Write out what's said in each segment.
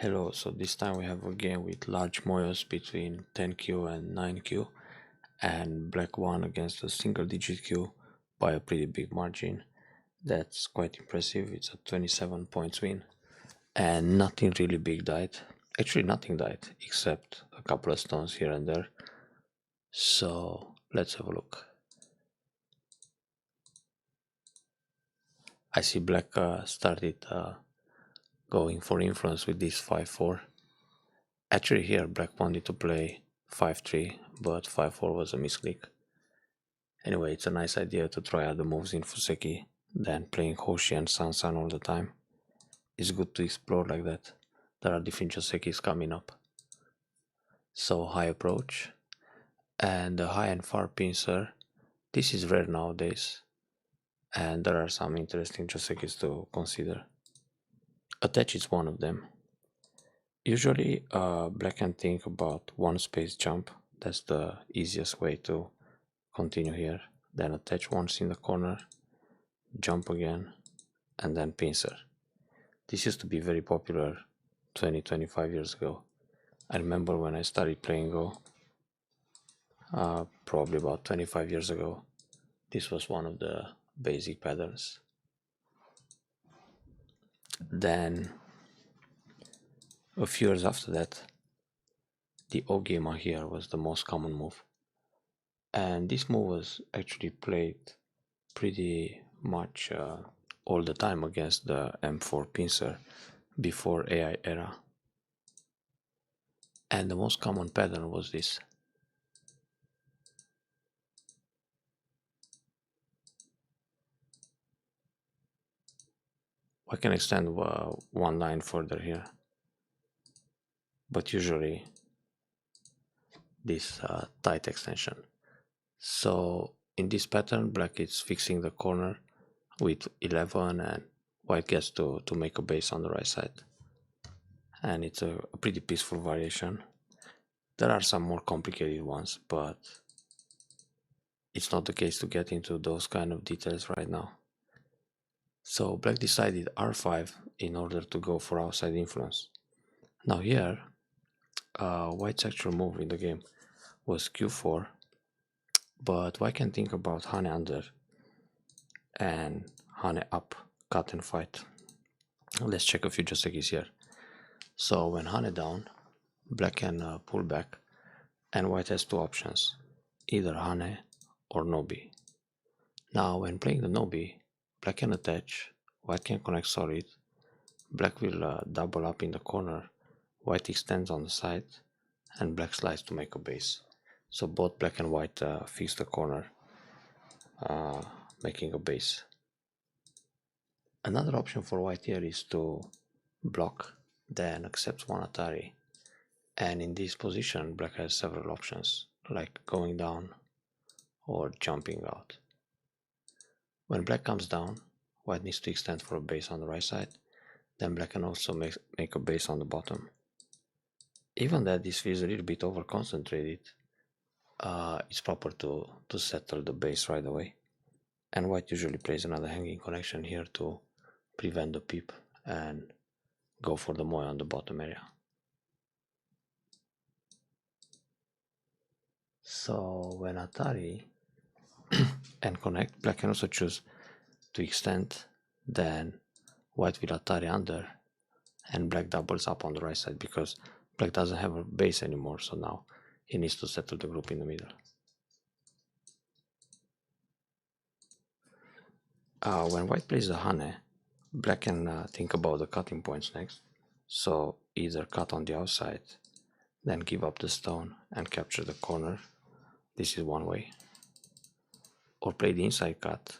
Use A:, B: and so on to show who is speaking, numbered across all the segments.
A: Hello, so this time we have a game with large moyos between 10q and 9q, and black won against a single digit q by a pretty big margin. That's quite impressive. It's a 27 points win, and nothing really big died. Actually, nothing died except a couple of stones here and there. So let's have a look. I see black started going for influence with this 5-4. Actually, here black wanted to play 5-3, but 5-4 was a misclick. Anyway, it's a nice idea to try other moves in Fuseki than playing Hoshi and Sansan all the time. It's good to explore like that. There are different Josekis coming up. So high approach and the high and far pincer. This is rare nowadays, and there are some interesting Josekis to consider. Attach is one of them. Usually, black can think about one space jump. That's the easiest way to continue here. Then attach once in the corner, jump again, and then pincer. This used to be very popular 20-25 years ago. I remember when I started playing Go, probably about 25 years ago, this was one of the basic patterns. Then a few years after that, the Ogema here was the most common move. And this move was actually played pretty much all the time against the M4 pincer before AI era. And the most common pattern was this. I can extend one line further here, but usually this tight extension. So in this pattern, black is fixing the corner with 11 and white gets to make a base on the right side. And it's a pretty peaceful variation. There are some more complicated ones, but it's not the case to get into those kind of details right now. So black decided r5 in order to go for outside influence. Now here, white's actual move in the game was q4, but white can think about Hane under and Hane up, cut and fight. Let's check a few Josekis here. So when Hane down, black can pull back, and white has two options, either Hane or Nobi. Now when playing the Nobi, black can attach, white can connect solid, black will double up in the corner, white extends on the side, and black slides to make a base. So both black and white fix the corner, making a base. Another option for white here is to block, then accept one Atari. And in this position, black has several options, like going down or jumping out. When black comes down, white needs to extend for a base on the right side, then black can also make a base on the bottom. Even that this feels a little bit over concentrated, it's proper to settle the base right away. And white usually plays another hanging connection here to prevent the peep and go for the moy on the bottom area. So when Atari and connect, black can also choose to extend, then white will Atari under, and black doubles up on the right side because black doesn't have a base anymore, so now he needs to settle the group in the middle. When white plays the Hane, black can think about the cutting points next, so either cut on the outside, then give up the stone and capture the corner. This is one way. Or play the inside cut,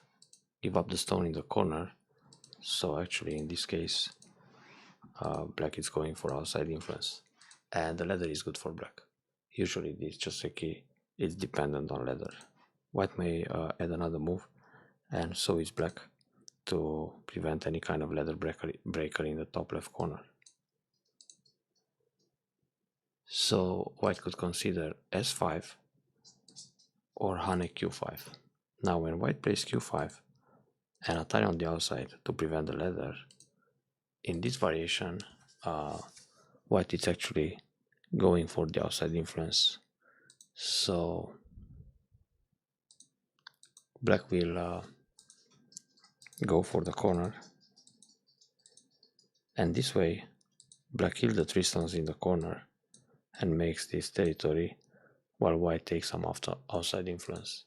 A: give up the stone in the corner, so actually in this case black is going for outside influence, and the leather is good for black. Usually this Joseki is dependent on leather. White may add another move, and so is black, to prevent any kind of leather breaker in the top left corner. So white could consider s5 or Hane q5. Now when white plays q5 and Atari on the outside to prevent the leather, in this variation white is actually going for the outside influence. So black will go for the corner, and this way black kills the 3 stones in the corner and makes this territory, while white takes some outside influence.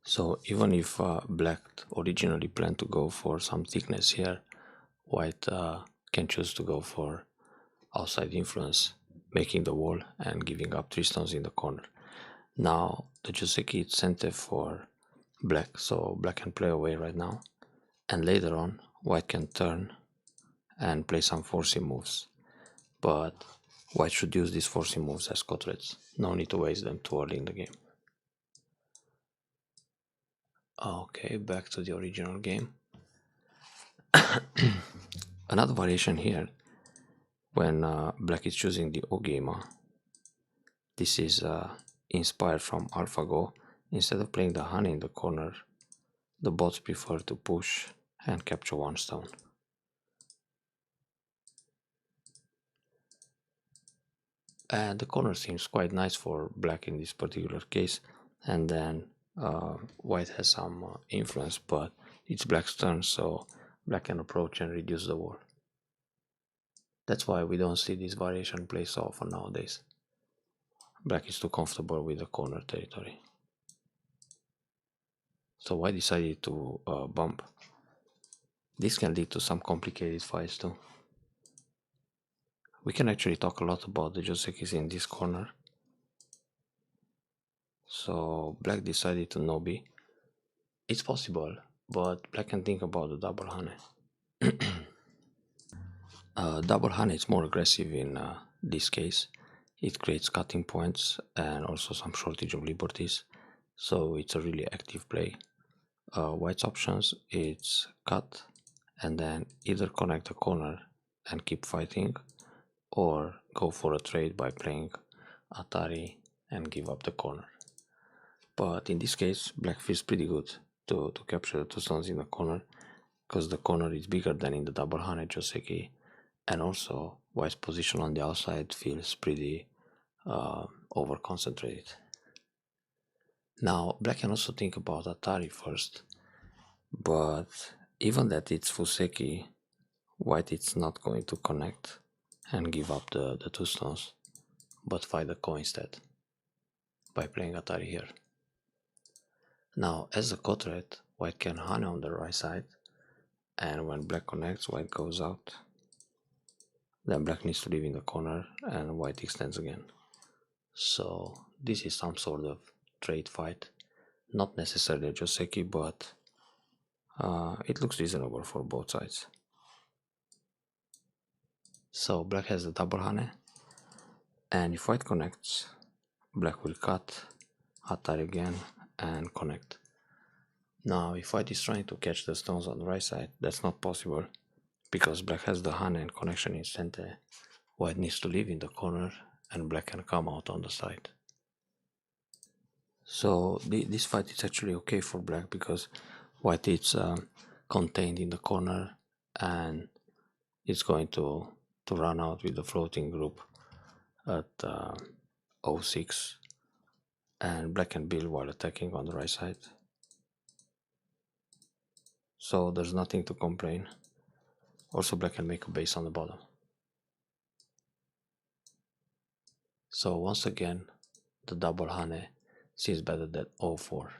A: So even if black originally planned to go for some thickness here, white can choose to go for outside influence, making the wall and giving up 3 stones in the corner. Now the Joseki is center for black, so black can play away right now, and later on white can turn and play some forcing moves, but white should use these forcing moves as cut-threads. No need to waste them too early in the game. Okay, back to the original game. Another variation here, when black is choosing the Ogema, this is inspired from AlphaGo. Instead of playing the honey in the corner, the bots prefer to push and capture 1 stone. And the corner seems quite nice for black in this particular case, and then white has some influence, but it's black's turn, so black can approach and reduce the wall. That's why we don't see this variation play so often nowadays. Black is too comfortable with the corner territory. So white decided to bump. This can lead to some complicated fights too. We can actually talk a lot about the Josekis in this corner. So black decided to Nobi. It's possible, but black can think about the double honey. Double honey is more aggressive in this case. It creates cutting points and also some shortage of liberties, so it's a really active play. White's options, it's cut and then either connect a corner and keep fighting, or go for a trade by playing Atari and give up the corner. But in this case, black feels pretty good to capture the 2 stones in the corner, because the corner is bigger than in the double honey Joseki, and also white's position on the outside feels pretty over concentrated. Now black can also think about Atari first, but even that it's Fuseki, white is not going to connect and give up the 2 stones, but fight the ko instead by playing Atari here. Now as a cut-thread, white can honey on the right side, and when black connects, white goes out. Then black needs to leave in the corner and white extends again. So this is some sort of trade fight, not necessarily a Joseki, but it looks reasonable for both sides. So black has the double honey, and if white connects, black will cut, Atari again, and connect. Now if white is trying to catch the stones on the right side, that's not possible, because black has the honey and connection in center. White needs to leave in the corner and black can come out on the side. So this fight is actually okay for black, because white is contained in the corner and it's going to run out with the floating group at 06, and black can build while attacking on the right side. So there's nothing to complain. Also black can make a base on the bottom. So once again, the double honey seems better than 04.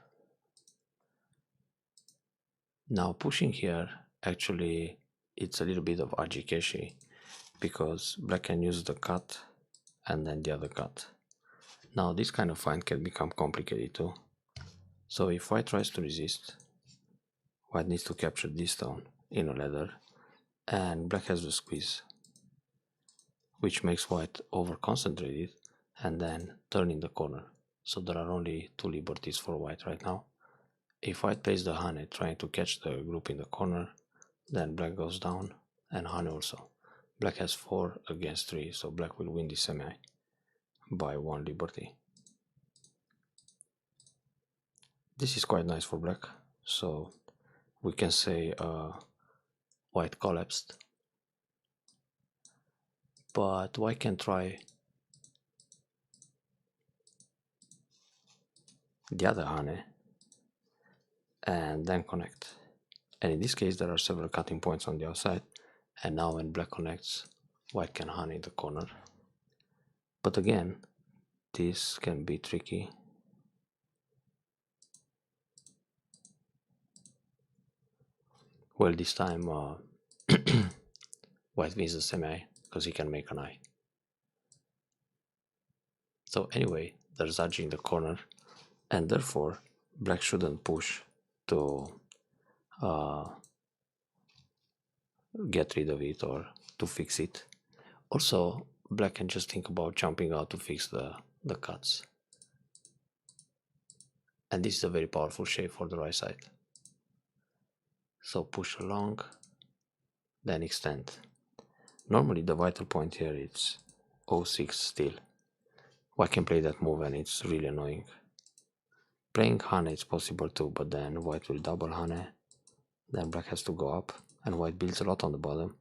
A: Now pushing here, actually it's a little bit of ajikeshi, because black can use the cut and then the other cut. Now this kind of fight can become complicated too. So if white tries to resist, white needs to capture this stone in a ladder, and black has the squeeze, which makes white over concentrated and then turn in the corner. So there are only 2 liberties for white right now. If white plays the honey trying to catch the group in the corner, then black goes down, and honey also. Black has 4 against 3, so black will win this semi by 1 liberty. This is quite nice for black, so we can say white collapsed. but white can try the other honey and then connect. And in this case there are several cutting points on the outside, and now when black connects, white can honey the corner. But again, this can be tricky. Well, this time white wins the semi because he can make an eye. So anyway, there's edge in the corner, and therefore black shouldn't push to get rid of it or to fix it. Also, black can just think about jumping out to fix the cuts. And this is a very powerful shape for the right side. So push along, then extend. Normally the vital point here is 06 still. White can play that move and it's really annoying. Playing honey is possible too, but then white will double honey, then black has to go up, and white builds a lot on the bottom,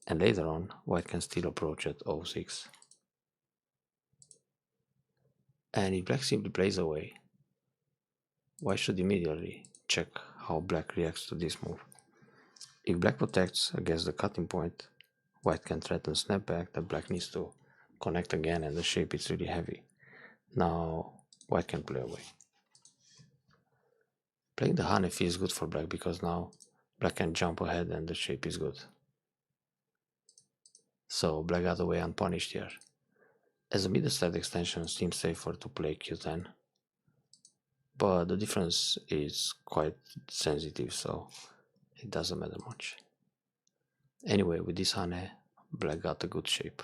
A: and later on white can still approach at 06. And if black simply plays away, white should immediately check how black reacts to this move. If black protects against the cutting point, white can threaten snapback that black needs to connect again, and the shape is really heavy. Now white can play away. Playing the honey feels good for black because now black can jump ahead and the shape is good. So black got away unpunished here. As a middle sled extension seems safer to play Q10, but the difference is quite sensitive, so it doesn't matter much. Anyway, with this honey, black got a good shape.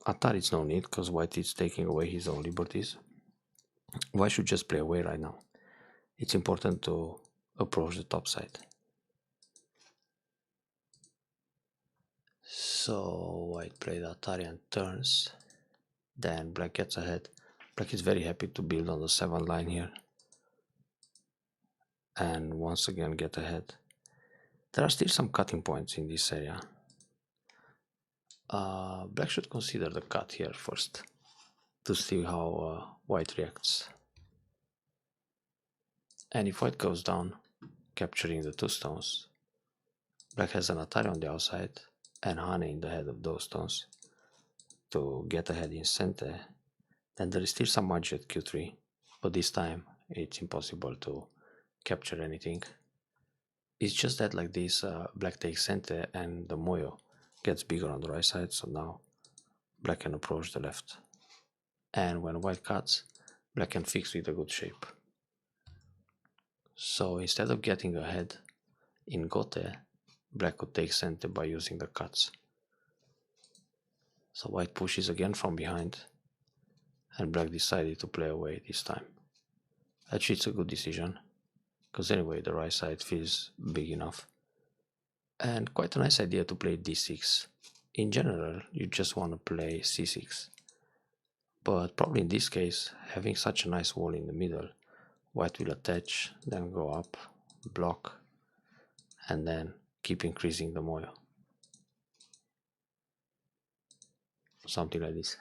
A: Attack is no need, because white is taking away his own liberties. White should just play away right now. It's important to approach the top side. So white played Atari and turns. Then black gets ahead. Black is very happy to build on the 7 line here. And once again get ahead. There are still some cutting points in this area. Black should consider the cut here first to see how white reacts. And if white goes down, capturing the 2 stones, black has an Atari on the outside and honey in the head of those stones to get ahead in center. Then there is still some margin at Q3, but this time it's impossible to capture anything. It's just that like this, black takes center and the moyo gets bigger on the right side, so now black can approach the left. And when white cuts, black can fix with a good shape. So instead of getting ahead in gote, black could take center by using the cuts. So white pushes again from behind, and black decided to play away this time. Actually, it's a good decision, because anyway the right side feels big enough. And quite a nice idea to play d6. In general, you just want to play c6. But probably in this case, having such a nice wall in the middle, white will attach, then go up, block, and then keep increasing the moyo. Something like this.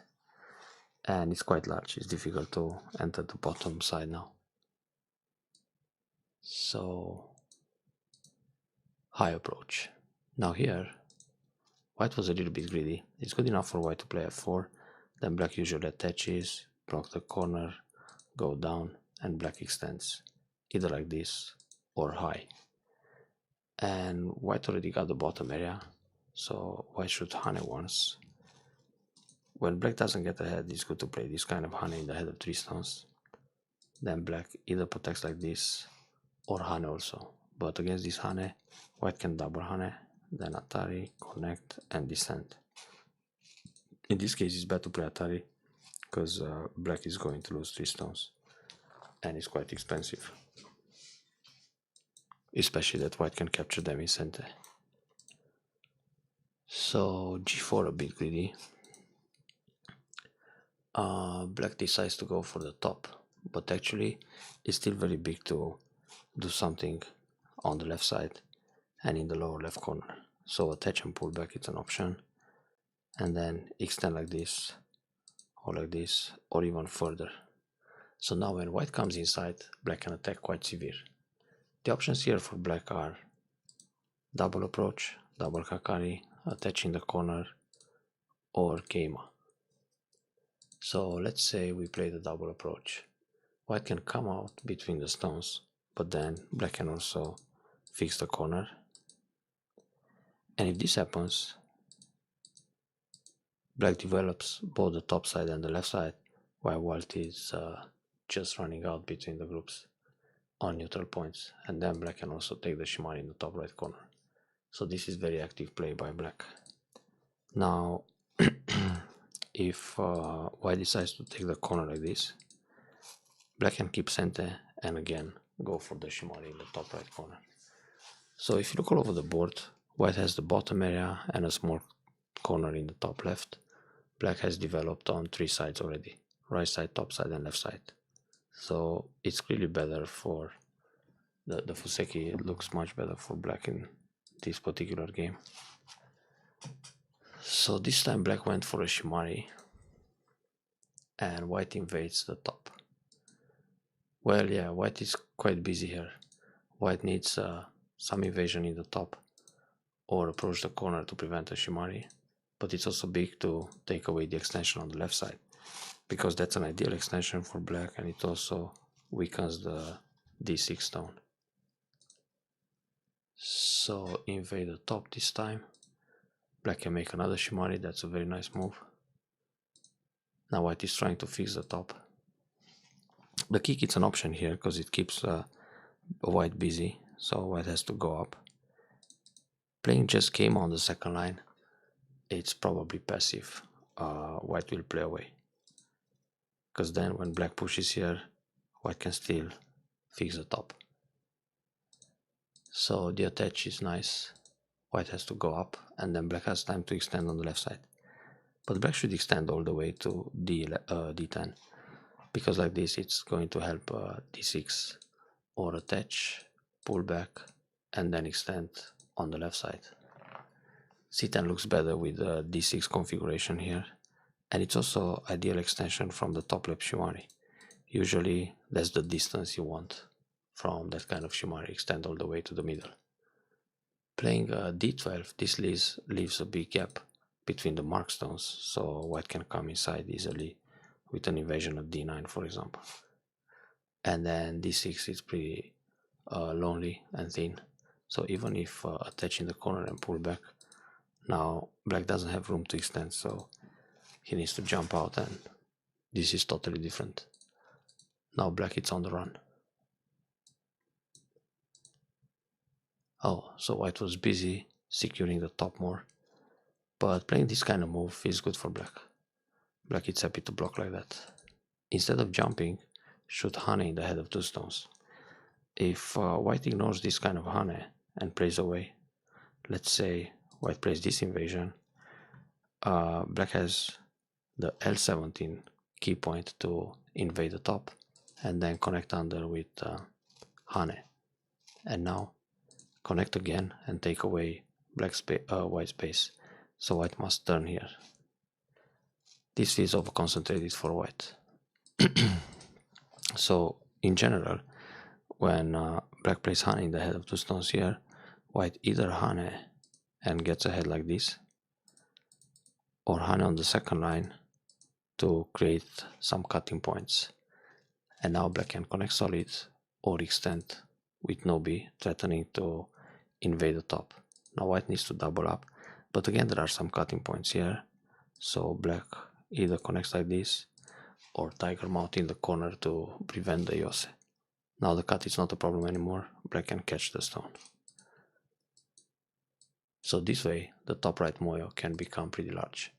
A: And it's quite large, it's difficult to enter the bottom side now. So, high approach. Now here, white was a little bit greedy. It's good enough for white to play f4, then black usually attaches, block the corner, go down, and black extends, either like this or high. And white already got the bottom area, so white should honey once. When black doesn't get ahead, it's good to play this kind of honey in the head of 3 stones. Then black either protects like this or honey also. But against this honey, white can double honey, then Atari, connect, and descend. In this case, it's better to play Atari because black is going to lose 3 stones, and it's quite expensive. Especially that white can capture them in center. So g4 a bit greedy. Black decides to go for the top, but actually it's still very big to do something on the left side and in the lower left corner. So attach and pull back is an option, and then extend like this, or even further. So now when white comes inside, black can attack quite severe. The options here for black are double approach, double kakari, attaching the corner, or keima. So let's say we play the double approach. White can come out between the stones, but then black can also fix the corner. And if this happens, black develops both the top side and the left side, while white is just running out between the groups on neutral points, and then black can also take the shimari in the top right corner. So this is very active play by black. Now if white decides to take the corner like this, black can keep center and again go for the shimari in the top right corner. So if you look all over the board, white has the bottom area and a small corner in the top left. Black has developed on 3 sides already: right side, top side, and left side. So it's clearly better for the Fuseki. It looks much better for black in this particular game. So this time black went for a shimari and white invades the top. Well, yeah, white is quite busy here. White needs some invasion in the top or approach the corner to prevent a shimari, but it's also big to take away the extension on the left side, because that's an ideal extension for black, and it also weakens the d6 stone. So invade the top this time. Black can make another shimari. That's a very nice move. Now white is trying to fix the top. The kick is an option here because it keeps white busy, so white has to go up. Playing just keima on the second line, it's probably passive. White will play away, because then when black pushes here, white can still fix the top. So the attach is nice. White has to go up, and then black has time to extend on the left side. But black should extend all the way to d10, because like this it's going to help d6 or attach, pull back, and then extend on the left side. c10 looks better with the d6 configuration here, and it's also ideal extension from the top left shimari. Usually that's the distance you want from that kind of shimari, extend all the way to the middle. Playing d12, this leaves a big gap between the mark stones, so white can come inside easily with an invasion of d9, for example. And then d6 is pretty lonely and thin, so even if attaching the corner and pull back, now black doesn't have room to extend, so he needs to jump out, and this is totally different. Now black is on the run. Oh, so white was busy securing the top more, but playing this kind of move is good for black. Black is happy to block like that. Instead of jumping, shoot hane in the head of 2 stones. If white ignores this kind of hane and plays away, let's say white plays this invasion, black has the L17 key point to invade the top and then connect under with hane. And now connect again and take away white space, so white must turn here. This feels over concentrated for white. So in general, when black plays hane in the head of 2 stones here, white either hane and gets ahead like this, or hane on the second line to create some cutting points. And now black can connect solid or extend with no b, threatening to invade the top. Now white needs to double up, but again there are some cutting points here, so black either connects like this or tiger mount in the corner to prevent the yose. Now the cut is not a problem anymore, black can catch the stone. So this way the top right moyo can become pretty large.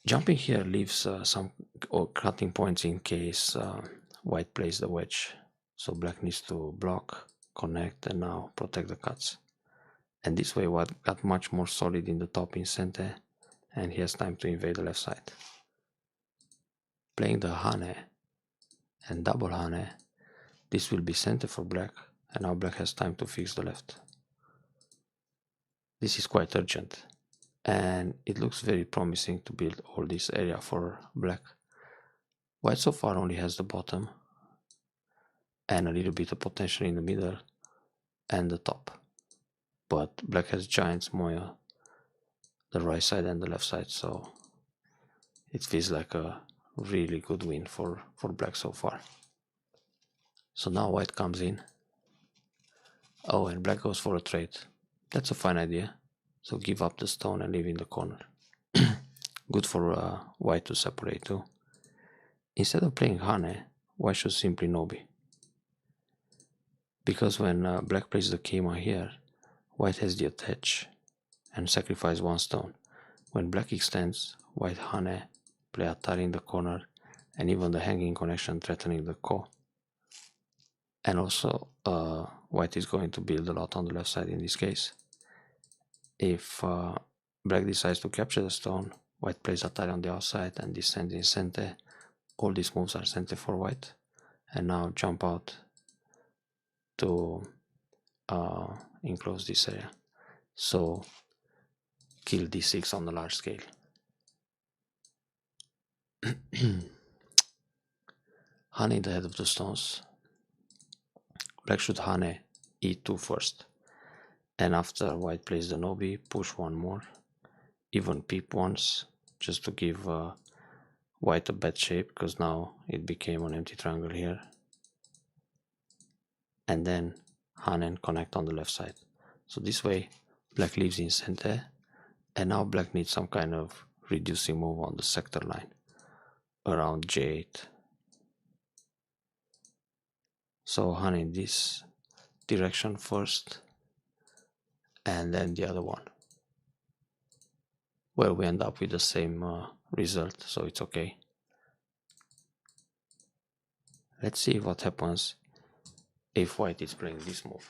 A: Jumping here leaves some cutting points in case white plays the wedge, so black needs to block, connect, and now protect the cuts. And this way white got much more solid in the top in center, and he has time to invade the left side. Playing the hane and double hane, this will be center for black, and now black has time to fix the left. This is quite urgent, and it looks very promising to build all this area for black. White so far only has the bottom and a little bit of potential in the middle and the top, but black has giants more the right side and the left side, so it feels like a really good win for black so far. So now white comes in. Oh, and black goes for a trade. That's a fine idea. So give up the stone and leave in the corner. Good for white to separate too. Instead of playing Hane, white should simply Nobi. Because when black plays the Keima here, white has the attach and sacrifice one stone. When black extends, white Hane, play Atari in the corner, and even the hanging connection threatening the Ko. And also, white is going to build a lot on the left side in this case. If black decides to capture the stone, white plays Atari on the outside and descends in Sente. All these moves are Sente for white. And now jump out to enclose this area. So kill d6 on the large scale. Hane the head of the stones. Black should Hane e2 first. And after white plays the Nobi, push one more. Even peep once, just to give white a bad shape, because now it became an empty triangle here. And then Hane and connect on the left side. So this way black leaves in center, and now black needs some kind of reducing move on the sector line around J8. So Hane in this direction first, and then the other one. Well, we end up with the same result, so it's okay. Let's see what happens if white is playing this move.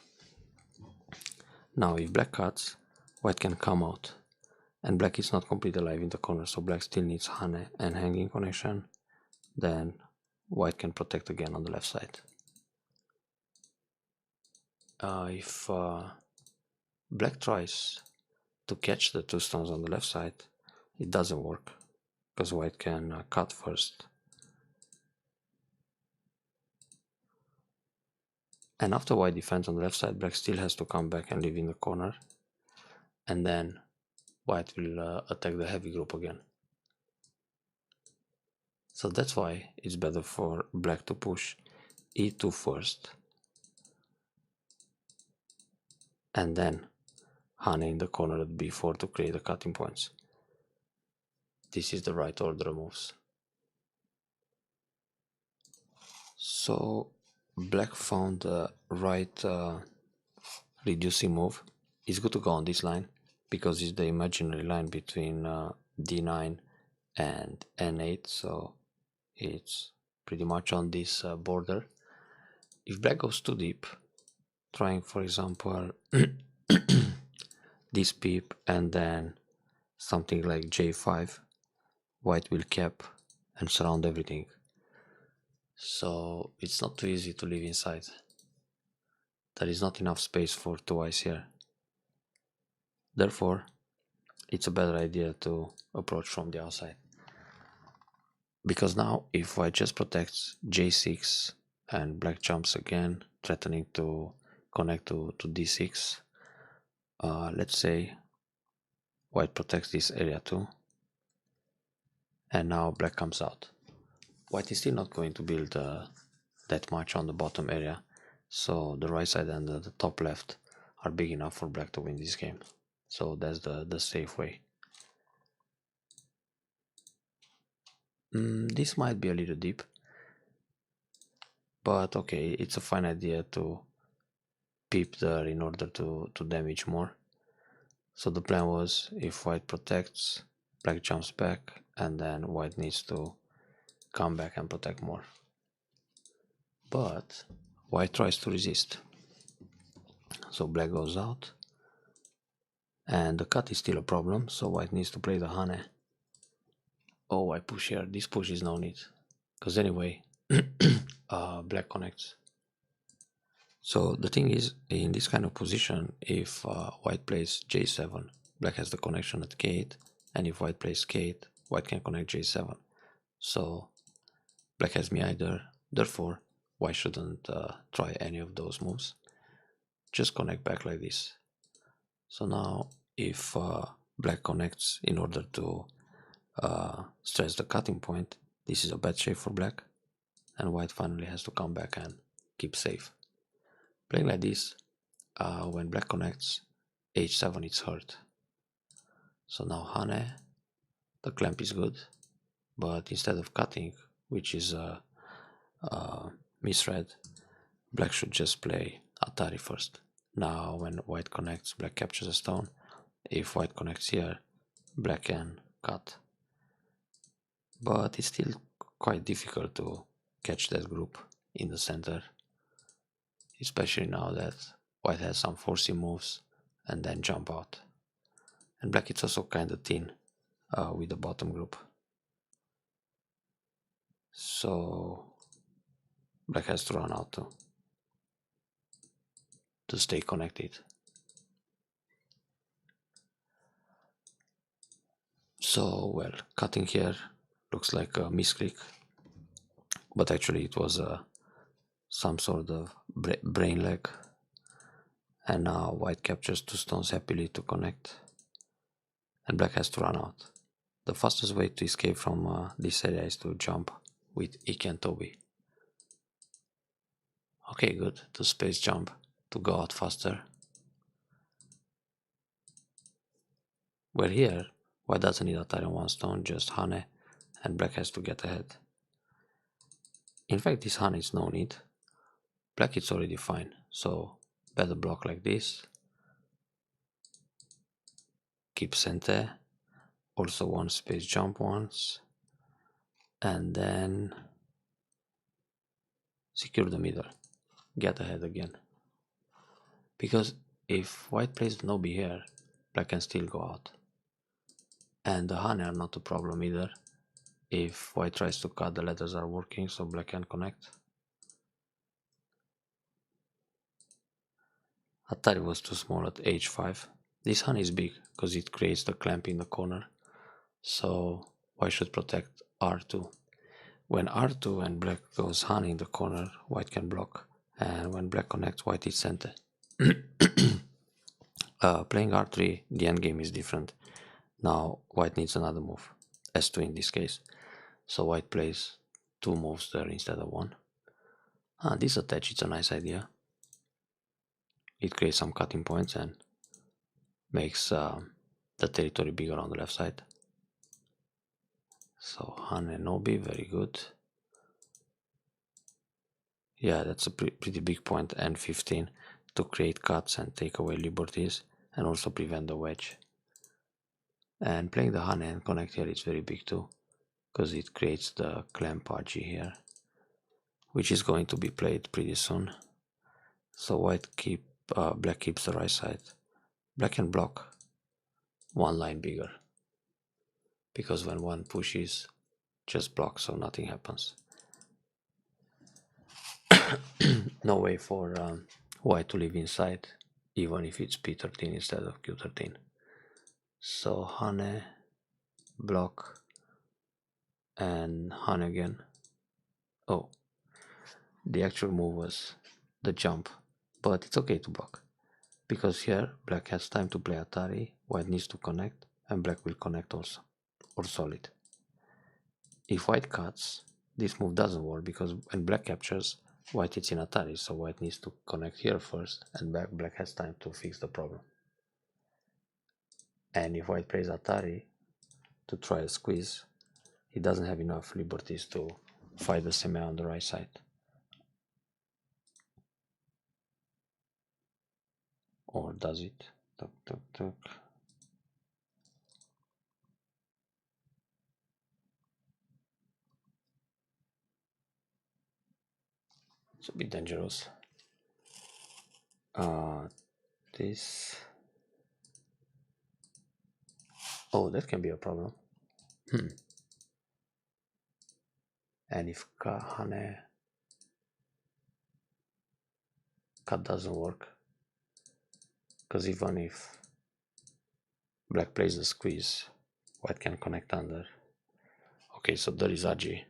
A: Now if black cuts, white can come out, and black is not completely alive in the corner, so black still needs Hane and hanging connection. Then white can protect again on the left side. If black tries to catch the two stones on the left side, it doesn't work, because white can cut first. And after white defends on the left side, black still has to come back and live in the corner. And then white will attack the heavy group again. So that's why it's better for black to push e2 first. And then Hane in the corner at b4 to create the cutting points. This is the right order of moves. So black found the right reducing move. It's good to go on this line because it's the imaginary line between d9 and n8, so it's pretty much on this border. If black goes too deep, trying for example this peep and then something like j5, white will cap and surround everything. So it's not too easy to live inside. There is not enough space for two eyes here. Therefore, it's a better idea to approach from the outside. Because now, if white just protects j6 and black jumps again, threatening to connect to d6, let's say white protects this area too, and now black comes out. White is still not going to build that much on the bottom area, so the right side and the top left are big enough for black to win this game. So that's the safe way. This might be a little deep, but okay, it's a fine idea to peep there in order to damage more. So the plan was, if white protects, black jumps back, and then white needs to come back and protect more. But white tries to resist. So black goes out, and the cut is still a problem, so white needs to play the Hane. Oh, I push here. This push is no need, because anyway, black connects. So the thing is, in this kind of position, if white plays j7, black has the connection at k8, and if white plays k8, white can connect j7. So black has me either, therefore white shouldn't try any of those moves. Just connect back like this. So now if black connects in order to stress the cutting point, this is a bad shape for black, and white finally has to come back and keep safe. Playing like this, when black connects h7, it's hurt. So now Hane, the clamp is good, but instead of cutting, which is a misread, black should just play Atari first. Now when white connects, black captures a stone. If white connects here, black can cut. But it's still quite difficult to catch that group in the center, especially now that white has some forcing moves and then jump out. And black is also kind of thin with the bottom group. So black has to run out to stay connected. So, well, cutting here looks like a misclick, but actually it was some sort of brain lag. And now white captures 2 stones happily to connect, and black has to run out. The fastest way to escape from this area is to jump with Ik and Toby. Okay, good, to space jump to go out faster. Where here, white doesn't need Atari on 1 stone, just Hane, and black has to get ahead. In fact, this Hane is no need. Black is already fine, so better block like this. Keep center, also one space jump once, and then secure the middle, get ahead again. Because if white plays the Nobi here, black can still go out. And the Hane are not a problem either. If white tries to cut, the letters are working, so black can connect. Atari was too small at h5. This Hane is big, because it creates the clamp in the corner. So white should protect r2. When r2 and black goes Hane in the corner, white can block. And when black connects, white is center. Playing r3, the endgame is different. Now white needs another move, s2 in this case. So white plays 2 moves there instead of 1. This attach, it's a nice idea. It creates some cutting points and makes the territory bigger on the left side. So Hane Nobi, very good. Yeah, that's a pretty big point, and 15 to create cuts and take away liberties and also prevent the wedge. And playing the Hane and connect here is very big too, because it creates the clamp RG here, which is going to be played pretty soon. So black keeps the right side. Black can block 1 line bigger, because when one pushes, just block so nothing happens. No way for white to live inside, even if it's P13 instead of Q13. So Hane, block, and Hane again. Oh, the actual move was the jump, but it's okay to block, because here black has time to play Atari, white needs to connect, and black will connect also, or solid. If white cuts, this move doesn't work, because when black captures, white is in Atari, so white needs to connect here first, and black has time to fix the problem. And if white plays Atari to try a squeeze, he doesn't have enough liberties to fight the semi on the right side. Or does it? Tuck, tuck, tuck. It's a bit dangerous. This. Oh, that can be a problem. And if Hane cut doesn't work, because even if black plays the squeeze, white can connect under. Okay, so there is AG.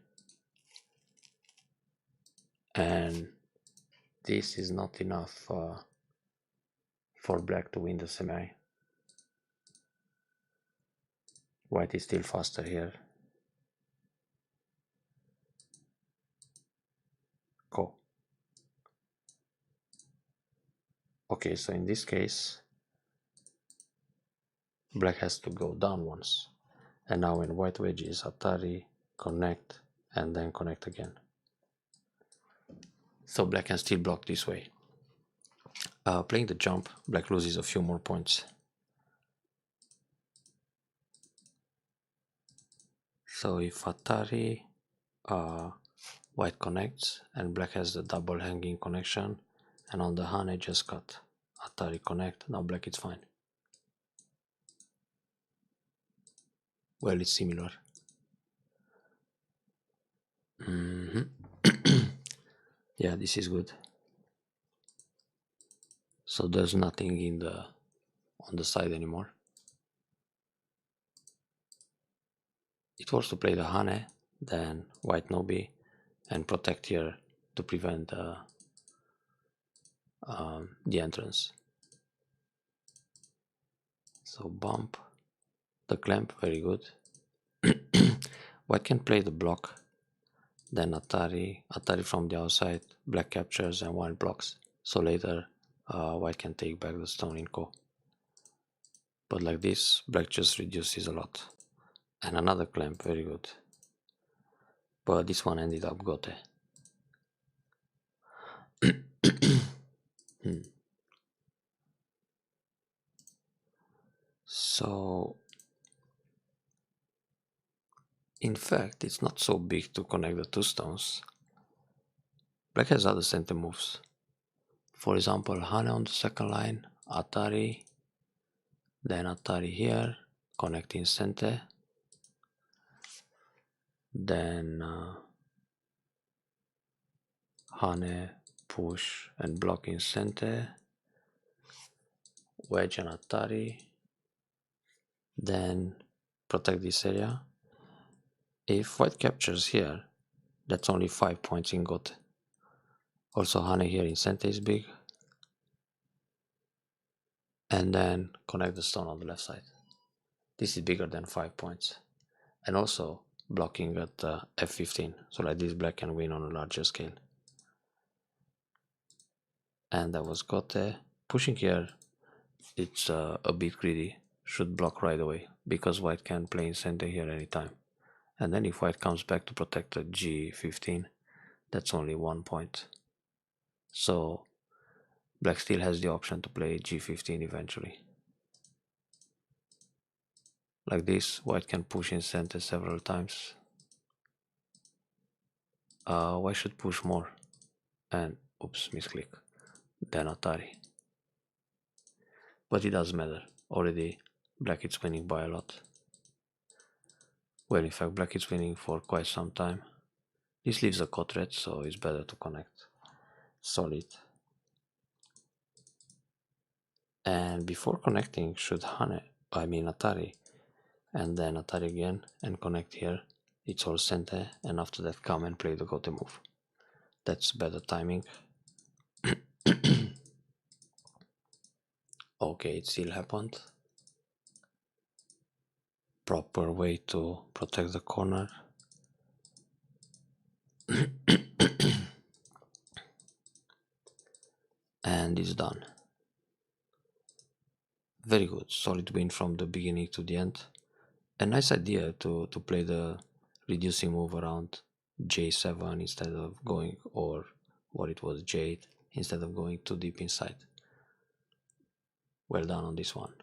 A: And this is not enough for black to win the semi. White is still faster here. Go. Okay, so in this case, black has to go down once. And now when white wedges, Atari, connect, and then connect again. So black can still block this way. Playing the jump, black loses a few more points. So if Atari, white connects, and black has the double hanging connection, and on the Hane just cut Atari connect, now black is fine. Well, it's similar. Yeah, this is good. So there's nothing on the side anymore. It was to play the Hane, then white Nobi, and protect here to prevent the entrance. So bump, the clamp, very good. White can play the block, then Atari from the outside, black captures and white blocks. So later white can take back the stone in Ko. But like this, black just reduces a lot. And another clamp, very good. But this one ended up Gote. So, in fact, it's not so big to connect the two stones. Black has other center moves. For example, Hane on the second line, Atari, then Atari here, connecting center, then Hane, push and blocking center, wedge and Atari, then protect this area. If white captures here, that's only 5 points in Gote. Also Hane here in center is big. And then connect the stone on the left side. This is bigger than 5 points. And also blocking at f15. So like this black can win on a larger scale. And that was Gote. Pushing here, it's a bit greedy. Should block right away. Because white can play in center here anytime. And then if white comes back to protect the g15, that's only 1 point. So black still has the option to play g15 eventually. Like this, white can push in center several times. White should push more. And oops, misclick. Then Atari. But it doesn't matter. Already black is winning by a lot. Well, in fact, black is winning for quite some time. This leaves a cotret, so it's better to connect. Solid. And before connecting, should Atari, and then Atari again, and connect here. It's all center, and after that come and play the Gote move. That's better timing. Okay, it still happened. Proper way to protect the corner. And it's done. Very good, solid win from the beginning to the end. A nice idea to play the reducing move around J7 instead of going, or what it was, J8, instead of going too deep inside. Well done on this one.